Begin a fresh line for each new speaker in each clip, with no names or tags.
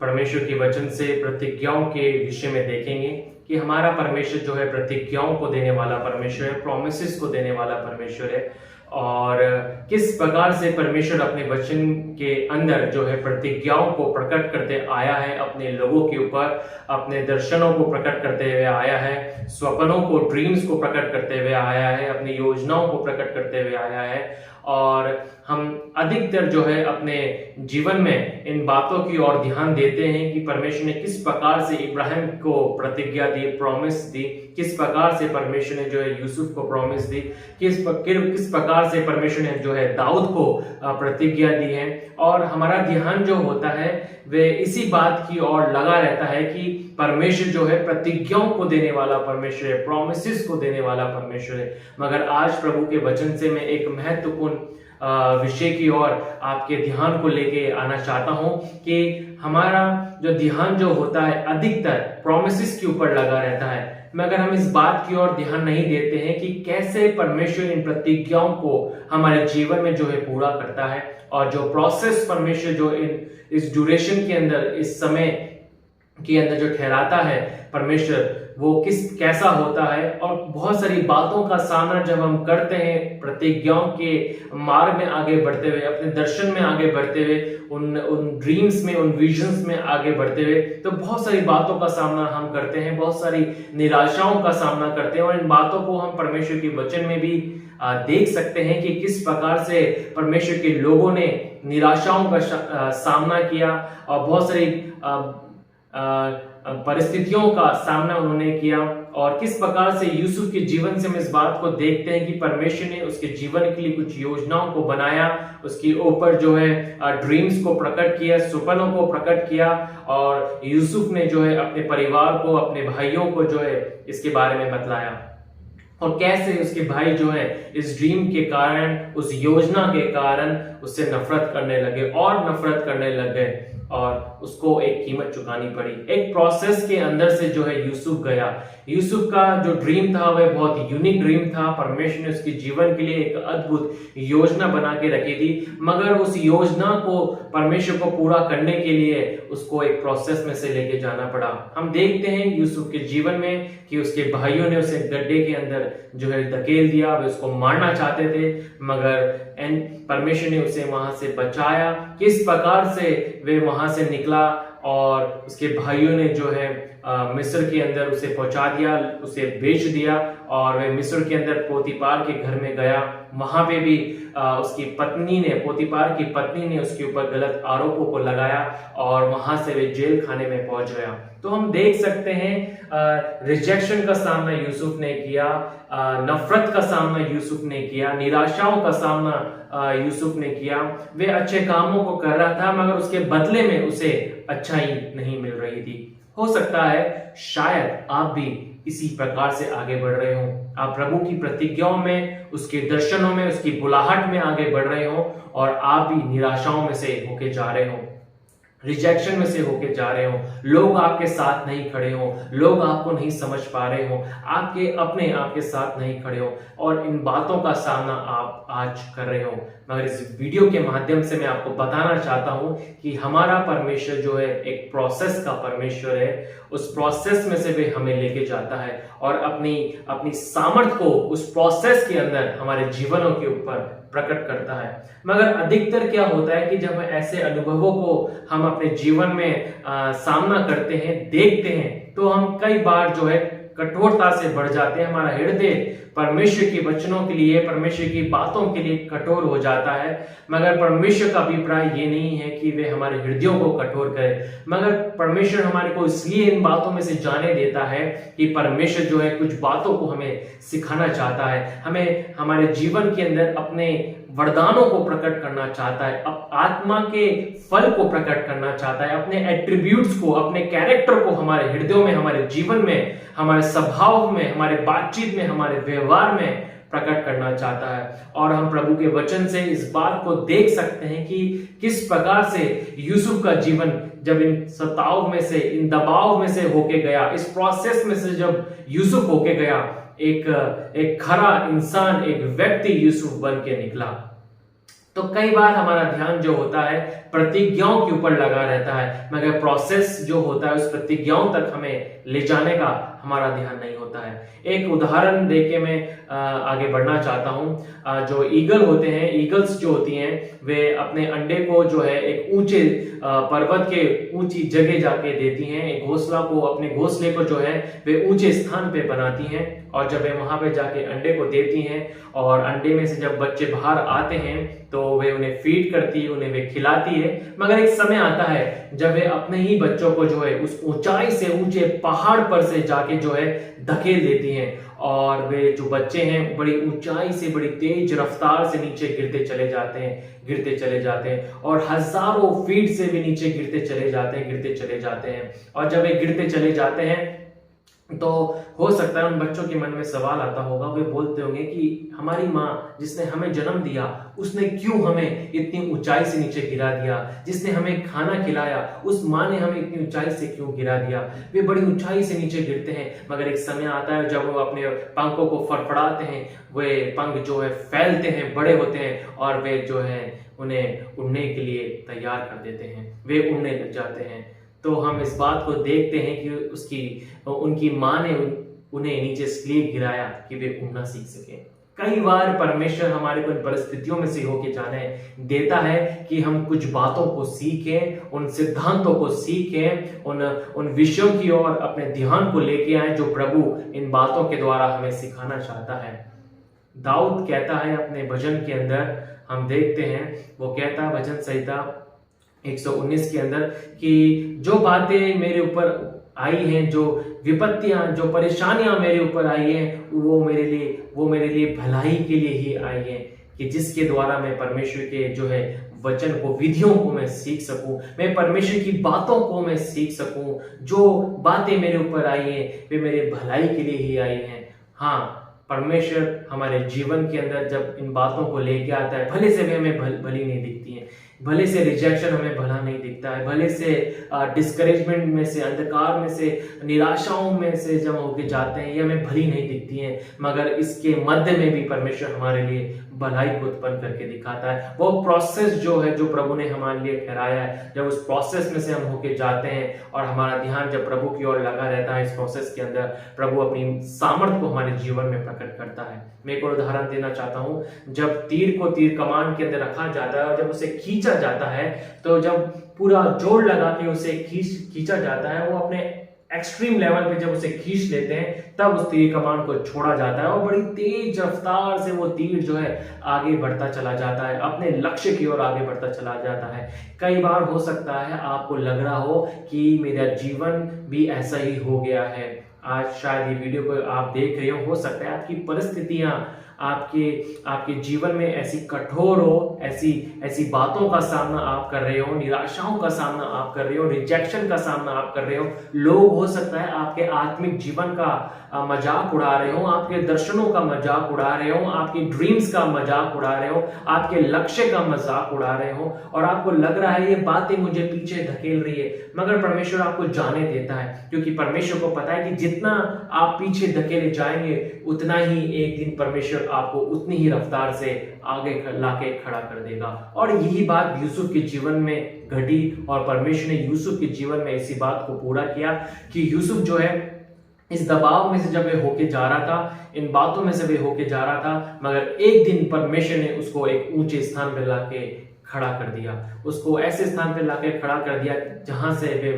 परमेश्वर के वचन से प्रतिज्ञाओं के विषय में देखेंगे कि हमारा परमेश्वर जो है प्रतिज्ञाओं को देने वाला परमेश्वर है, प्रॉमिसेस को देने वाला परमेश्वर है, और किस प्रकार से परमेश्वर अपने वचन के अंदर जो है प्रतिज्ञाओं को प्रकट करते आया है, अपने लोगों के ऊपर अपने दर्शनों को प्रकट करते हुए आया है, स्वप्नों को, ड्रीम्स को प्रकट करते हुए आया है, अपनी योजनाओं को प्रकट करते हुए आया है। और हम अधिकतर जो है अपने जीवन में इन बातों की ओर ध्यान देते हैं कि परमेश्वर ने किस प्रकार से इब्राहिम को प्रतिज्ञा दी, प्रॉमिस दी, किस प्रकार से परमेश्वर ने जो है यूसुफ को प्रॉमिस दी, किस प्रकार से परमेश्वर ने जो है दाऊद को प्रतिज्ञा दी है। और हमारा ध्यान जो होता है वे इसी बात की ओर लगा रहता है कि परमेश्वर जो है प्रतिज्ञाओं को देने वाला परमेश्वर है, प्रॉमिसेस को देने वाला परमेश्वर है। मगर आज प्रभु के वचन से मैं एक महत्वपूर्ण विषय की ओर आपके ध्यान को लेके आना चाहता हूं कि हमारा जो ध्यान जो होता है अधिकतर प्रॉमिसेस के ऊपर लगा रहता है, मगर हम इस बात की ओर ध्यान नहीं देते हैं कि कैसे परमेश्वर इन प्रतिज्ञाओं को हमारे जीवन में जो है पूरा करता है, और जो प्रोसेस परमेश्वर जो इस ड्यूरेशन के अंदर, इस समय के अंदर जो ठहराता है परमेश्वर, वो कैसा होता है। और बहुत सारी बातों का सामना जब हम करते हैं प्रतिज्ञाओं के मार्ग में आगे बढ़ते हुए, अपने दर्शन में आगे बढ़ते हुए, उन ड्रीम्स में, उन विजन्स में आगे बढ़ते हुए, तो बहुत सारी बातों का सामना हम करते हैं, बहुत सारी निराशाओं का सामना करते हैं। और इन बातों को हम परमेश्वर के वचन में भी देख सकते हैं कि किस प्रकार से परमेश्वर के लोगों ने निराशाओं का सामना किया और बहुत सारी परिस्थितियों का सामना उन्होंने किया, और किस प्रकार से यूसुफ के जीवन से हम इस बात को देखते हैं कि परमेश्वर ने उसके जीवन के लिए कुछ योजनाओं को बनाया, उसके ऊपर जो है ड्रीम्स को प्रकट किया, सपनों को प्रकट किया, और यूसुफ ने जो है अपने परिवार को, अपने भाइयों को जो है इसके बारे में बतलाया, और कैसे उसके भाई जो है इस ड्रीम के कारण, उस योजना के कारण उससे नफरत करने लगे और नफरत करने लगे, और उसको एक कीमत चुकानी पड़ी। एक प्रोसेस के अंदर से जो है यूसुफ गया। यूसुफ का जो ड्रीम था वह बहुत यूनिक ड्रीम था। परमेश्वर ने उसके जीवन के लिए एक अद्भुत योजना बना के रखी थी, मगर उस योजना को परमेश्वर को पूरा करने के लिए उसको एक प्रोसेस में से लेके जाना पड़ा। हम देखते हैं यूसुफ के जीवन में कि उसके भाइयों ने उसे गड्ढे के अंदर जो है धकेल दिया, वे उसको मारना चाहते थे, मगर परमेश्वर ने उसे वहां से बचाया। किस प्रकार से वे वहां से निकला, और उसके भाइयों ने जो है मिस्र के अंदर उसे पहुंचा दिया, उसे बेच दिया, और वे मिस्र के अंदर पोतीपार के घर में गया। वहां पे भी उसकी पत्नी ने, पोतीपार की पत्नी ने उसके ऊपर गलत आरोपों को लगाया, और वहां से वे जेल खाने में पहुंच गया। तो हम देख सकते हैं रिजेक्शन का सामना यूसुफ ने किया, नफरत का सामना यूसुफ ने किया, निराशाओं का सामना यूसुफ ने किया। वे अच्छे कामों को कर रहा था, मगर उसके बदले में उसे अच्छाई नहीं मिल रही थी। हो सकता है शायद आप भी इसी प्रकार से आगे बढ़ रहे हो, आप प्रभु की प्रतिज्ञाओं में, उसके दर्शनों में, उसकी बुलाहट में आगे बढ़ रहे हो, और आप भी निराशाओं में से होके जा रहे हो, रिजेक्शन में से होके जा रहे हो, लोग आपके साथ नहीं खड़े हो, लोग आपको नहीं समझ पा रहे हो, आपके अपने आपके साथ नहीं खड़े हो, और इन बातों का सामना आप आज कर रहे हो। मगर इस वीडियो के माध्यम से मैं आपको बताना चाहता हूं कि हमारा परमेश्वर जो है एक प्रोसेस का परमेश्वर है। उस प्रोसेस में से वे हमें लेके जाता है, और अपनी सामर्थ को उस प्रोसेस के अंदर हमारे जीवनों के ऊपर प्रकट करता है। मगर अधिकतर क्या होता है कि जब ऐसे अनुभवों को हम अपने जीवन में सामना करते हैं, देखते हैं, तो हम कई बार जो है कठोरता से बढ़ जाते हैं। हमारा हृदय परमेश्वर के वचनों के लिए, परमेश्वर की बातों के लिए कठोर हो जाता है। मगर परमेश्वर का अभिप्राय ये नहीं है कि वे हमारे हृदयों को कठोर करे, मगर परमेश्वर हमारे को इसलिए इन बातों में से जाने देता है कि परमेश्वर जो है कुछ बातों को हमें सिखाना चाहता है, हमें हमारे जीवन के अंदर अपने वरदानों को प्रकट करना चाहता है, आत्मा के फल को प्रकट करना चाहता है, अपने एट्रीब्यूट्स को, अपने कैरेक्टर को हमारे हृदयों में, हमारे जीवन में, हमारे स्वभाव में, हमारे बातचीत में, हमारे व्यवहार में प्रकट करना चाहता है। और हम प्रभु के वचन से इस बात को देख सकते हैं कि किस प्रकार से यूसुफ का जीवन जब इन सताव में से, इन दबाव में से होके गया, इस प्रोसेस में से जब यूसुफ होके गया, एक खरा इंसान, एक व्यक्ति यूसुफ बन के निकला। तो कई बार हमारा ध्यान जो होता है प्रतिज्ञाओं के ऊपर लगा रहता है, मगर प्रोसेस जो होता है उस प्रतिज्ञाओं तक हमें ले जाने का हमारा ध्यान नहीं होता है। एक उदाहरण देके मैं आगे बढ़ना चाहता हूं। जो ईगल होते हैं, ईगल्स जो होती हैं, वे अपने अंडे को जो है एक ऊंचे पर्वत के ऊंची जगह जाके देती हैं। एक घोंसला को, अपने घोंसले को जो है वे ऊंचे स्थान पे बनाती हैं, और जब वे वहां पे जाके अंडे को देती हैं और अंडे में से जब बच्चे बाहर आते हैं तो वे उन्हें फीड करती है, उन्हें वे खिलाती है। मगर एक समय आता है जब वे अपने ही बच्चों को जो है उस ऊंचाई से, ऊंचे पहाड़ पर से जाके जो है धकेल देती हैं, और वे जो बच्चे हैं बड़ी ऊंचाई से, बड़ी तेज रफ्तार से नीचे गिरते चले जाते हैं, और हजारों फीट से भी नीचे गिरते चले जाते हैं। और जब वे गिरते चले जाते हैं तो हो सकता है उन बच्चों के मन में सवाल आता होगा, वे बोलते होंगे कि हमारी माँ जिसने हमें जन्म दिया उसने क्यों हमें इतनी ऊंचाई से नीचे गिरा दिया, जिसने हमें खाना खिलाया उस माँ ने हमें इतनी ऊंचाई से क्यों गिरा दिया। वे बड़ी ऊंचाई से नीचे गिरते हैं, मगर एक समय आता है जब वो अपने पंखों को फड़फड़ाते हैं, वे पंख जो है फैलते हैं, बड़े होते हैं, और वे जो है उन्हें उड़ने के लिए तैयार कर देते हैं, वे उड़ने लग जाते हैं। तो हम इस बात को देखते हैं कि उनकी माँ ने उन्हें नीचे इसलिए गिराया कि वे उड़ना सीख सके। कई बार परमेश्वर हमारे को इन परिस्थितियों में से होके जाने देता है कि हम कुछ बातों को सीखें, उन सिद्धांतों को सीखें, उन विषयों की ओर अपने ध्यान को लेके आए जो प्रभु इन बातों के द्वारा हमें सिखाना चाहता है। दाऊद कहता है अपने भजन के अंदर, हम देखते हैं, वो कहता है भजन संहिता 119 के अंदर कि जो बातें मेरे ऊपर आई हैं, जो विपत्तियां, जो परेशानियां मेरे ऊपर आई हैं, वो मेरे लिए भलाई के लिए ही आई हैं, कि जिसके द्वारा मैं परमेश्वर के जो है वचन को, विधियों को मैं सीख सकूं, मैं परमेश्वर की बातों को मैं सीख सकूं। जो बातें मेरे ऊपर आई हैं वे मेरे भलाई के लिए ही आई हैं। हाँ, परमेश्वर हमारे जीवन के अंदर जब इन बातों को लेके आता है, भले से वे हमें भली नहीं दिखती हैं, भले से रिजेक्शन हमें भला नहीं दिखता है, भले से डिस्करेजमेंट में से, अंधकार में से, निराशाओं में से जब होके जाते हैं, ये हमें भली नहीं दिखती हैं, मगर इसके मध्य में भी परमेश्वर हमारे लिए भलाई को उत्पन्न करके दिखाता है। वो प्रोसेस जो है, जो प्रभु ने हमारे लिए ठहराया है, जब उस प्रोसेस में से हम होके जाते हैं और हमारा ध्यान जब प्रभु की ओर लगा रहता है, इस प्रोसेस के अंदर प्रभु अपनी सामर्थ को हमारे जीवन में प्रकट करता है। मैं एक और उदाहरण देना चाहता हूं। जब तीर को तीर कमान के अंदर रखा जाता है और जब उसे खींचा जाता है, तो जब पूरा जोर लगा के उसे खींचा जाता है, वो अपने एक्सट्रीम लेवल पे जब उसे खींच लेते हैं, तब उस तीर कमान को छोड़ा जाता है और बड़ी तेज रफ्तार से वो तीर जो है आगे बढ़ता चला जाता है, अपने लक्ष्य की ओर आगे बढ़ता चला जाता है। कई बार हो सकता है आपको लग रहा हो कि मेरा जीवन भी ऐसा ही हो गया है। आज शायद ये वीडियो को आप देख रहे हो सकता है आपकी परिस्थितियां आपके जीवन में ऐसी कठोर हो, ऐसी बातों का सामना आप कर रहे हो, निराशाओं का सामना आप कर रहे हो, रिजेक्शन का सामना आप कर रहे हो। लोग हो सकता है आपके आत्मिक जीवन का मजाक उड़ा रहे हो, आपके दर्शनों का मजाक उड़ा रहे हो, आपकी ड्रीम्स का मजाक उड़ा रहे हो, आपके लक्ष्य का मजाक उड़ा रहे हो, और आपको लग रहा है ये बातें मुझे पीछे धकेल रही है, मगर परमेश्वर आपको जाने देता है, क्योंकि परमेश्वर को पता है कि जितना आप पीछे धकेले जाएंगे उतना ही एक दिन परमेश्वर आपको उतनी ही रफ्तार से आगे लाके खड़ा कर देगा। और यही बात यूसुफ के जीवन में घटी, और परमेश्वर ने यूसुफ के जीवन में इसी बात को पूरा किया कि यूसुफ जो है इस दबाव में से जब वे होके जा रहा था, इन बातों में से वे होके जा रहा था, मगर एक दिन परमेश्वर ने उसको एक ऊंचे स्थान पर लाके खड़ा कर दिया, उसको ऐसे स्थान पर लाके खड़ा कर दिया जहां से वे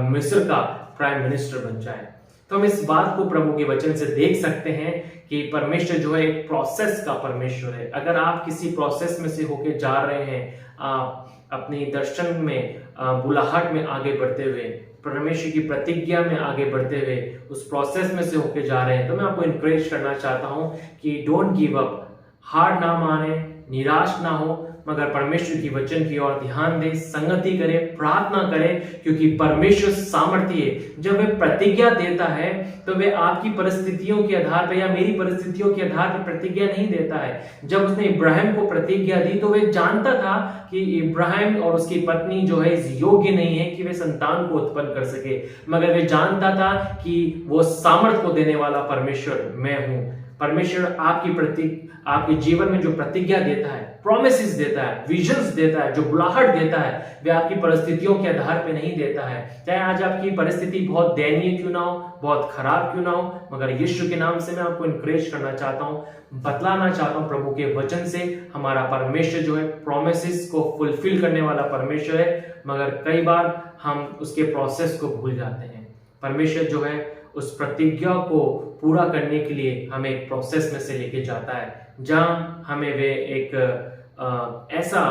मिस्र का प्राइम मिनिस्टर बन जाए। तो हम इस बात को प्रभु के वचन से देख सकते हैं कि परमेश्वर जो है एक प्रोसेस का परमेश्वर है। अगर आप किसी प्रोसेस में से होके जा रहे हैं, आप अपनी दर्शन में, बुलाहट में आगे बढ़ते हुए, परमेश्वर की प्रतिज्ञा में आगे बढ़ते हुए उस प्रोसेस में से होके जा रहे हैं, तो मैं आपको इनकरेज करना चाहता हूं कि डोंट गिव अप, हार ना माने, निराश ना हो, मगर परमेश्वर की वचन की ओर ध्यान दे, संगति करे, प्रार्थना करे, क्योंकि परमेश्वर सामर्थी है। जब वह प्रतिज्ञा देता है तो वे आपकी परिस्थितियों के आधार पर या मेरी परिस्थितियों के आधार पर प्रतिज्ञा नहीं देता है। जब उसने इब्राहिम को प्रतिज्ञा दी तो वह जानता था कि इब्राहिम और उसकी पत्नी जो है इस योग्य नहीं है कि वे संतान को उत्पन्न कर सके, मगर वे जानता था कि वो सामर्थ को देने वाला परमेश्वर मैं हूं। परमेश्वर आपके जीवन में जो प्रतिज्ञा देता है, प्रॉमिसेस देता है, विजन्स देता है, जो बुलाहट देता है, वे आपकी परिस्थितियों के आधार पे नहीं देता है। चाहे आज आपकी परिस्थिति बहुत दयनीय क्यों ना हो, बहुत खराब क्यों ना हो, मगर यीशु के नाम से मैं आपको इनकरेज करना चाहता हूँ, बतलाना चाहता हूँ प्रभु के वचन से, हमारा परमेश्वर जो है प्रॉमिसेस को फुलफिल करने वाला परमेश्वर है। मगर कई बार हम उसके प्रोसेस को भूल जाते हैं। परमेश्वर जो है उस प्रतिज्ञा को पूरा करने के लिए हमें एक प्रोसेस में से लेके जाता है, जहां हमें वे एक ऐसा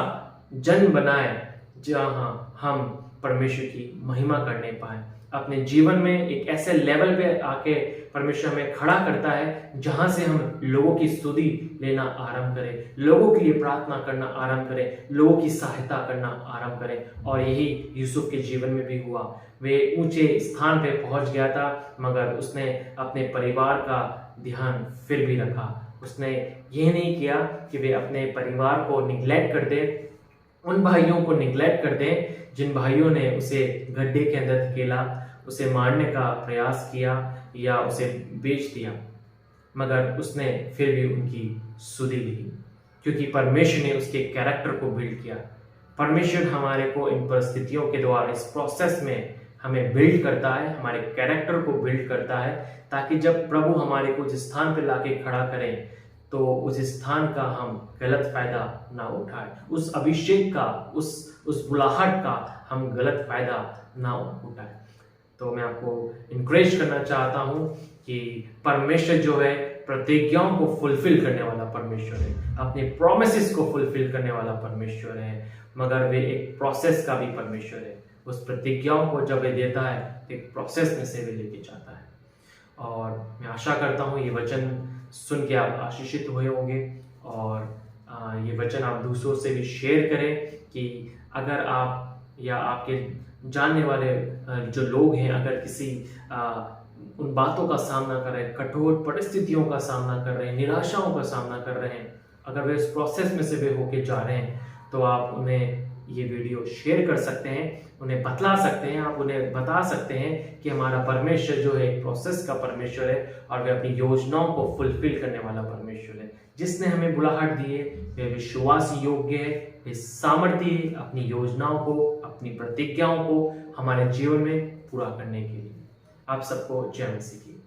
जन बनाए जहां हम परमेश्वर की महिमा करने पाए। अपने जीवन में एक ऐसे लेवल पे आके परमेश्वर हमें खड़ा करता है जहां से हम लोगों की स्तुति लेना आरंभ करें, लोगों के लिए प्रार्थना करना आरंभ करें, लोगों की सहायता करना आरंभ करें। और यही यूसुफ के जीवन में भी हुआ। वे ऊंचे स्थान पे पहुंच गया था, मगर उसने अपने परिवार का ध्यान फिर भी रखा। उसने ये नहीं किया कि वे अपने परिवार को निग्लेक्ट कर दे, उन भाइयों को निग्लेक्ट कर दें जिन भाइयों ने उसे गड्ढे के अंदर धकेला, उसे मारने का प्रयास किया या उसे बेच दिया। मगर उसने फिर भी उनकी सुधि ली, क्योंकि परमेश्वर ने उसके कैरेक्टर को बिल्ड किया। परमेश्वर हमारे को इन परिस्थितियों के द्वारा, इस प्रोसेस में हमें बिल्ड करता है, हमारे कैरेक्टर को बिल्ड करता है, ताकि जब प्रभु हमारे को जिस स्थान पे लाके खड़ा करें तो उस स्थान का हम गलत फायदा ना उठाएं, उस अभिषेक का, उस बुलाहट का हम गलत फायदा ना उठाएं। तो मैं आपको इनकरेज करना चाहता हूं कि परमेश्वर जो है प्रतिज्ञाओं को फुलफिल करने वाला परमेश्वर है, अपने प्रोमिसेस को फुलफिल करने वाला परमेश्वर है, मगर वे एक प्रोसेस का भी परमेश्वर है। उस प्रतिज्ञाओं को जब वे देता है तो एक प्रोसेस में से वे लेके जाता है। और मैं आशा करता हूँ ये वचन सुन के आप आशीषित हुए होंगे, और ये वचन आप दूसरों से भी शेयर करें कि अगर आप या आपके जानने वाले जो लोग हैं, अगर किसी उन बातों का सामना कर रहे हैं, कठोर परिस्थितियों का सामना कर रहे हैं, निराशाओं का सामना कर रहे हैं, अगर वे इस प्रोसेस में से वे होके जा रहे हैं, तो आप उन्हें ये वीडियो शेयर कर सकते हैं, उन्हें बतला सकते हैं, आप उन्हें बता सकते हैं कि हमारा परमेश्वर जो है एक प्रोसेस का परमेश्वर है, और वे अपनी योजनाओं को फुलफिल करने वाला परमेश्वर है। जिसने हमें बुलाहट दी है वे विश्वास योग्य है, वे सामर्थ्य है अपनी योजनाओं को, अपनी प्रतिज्ञाओं को हमारे जीवन में पूरा करने के लिए। आप सबको जय मसीह की।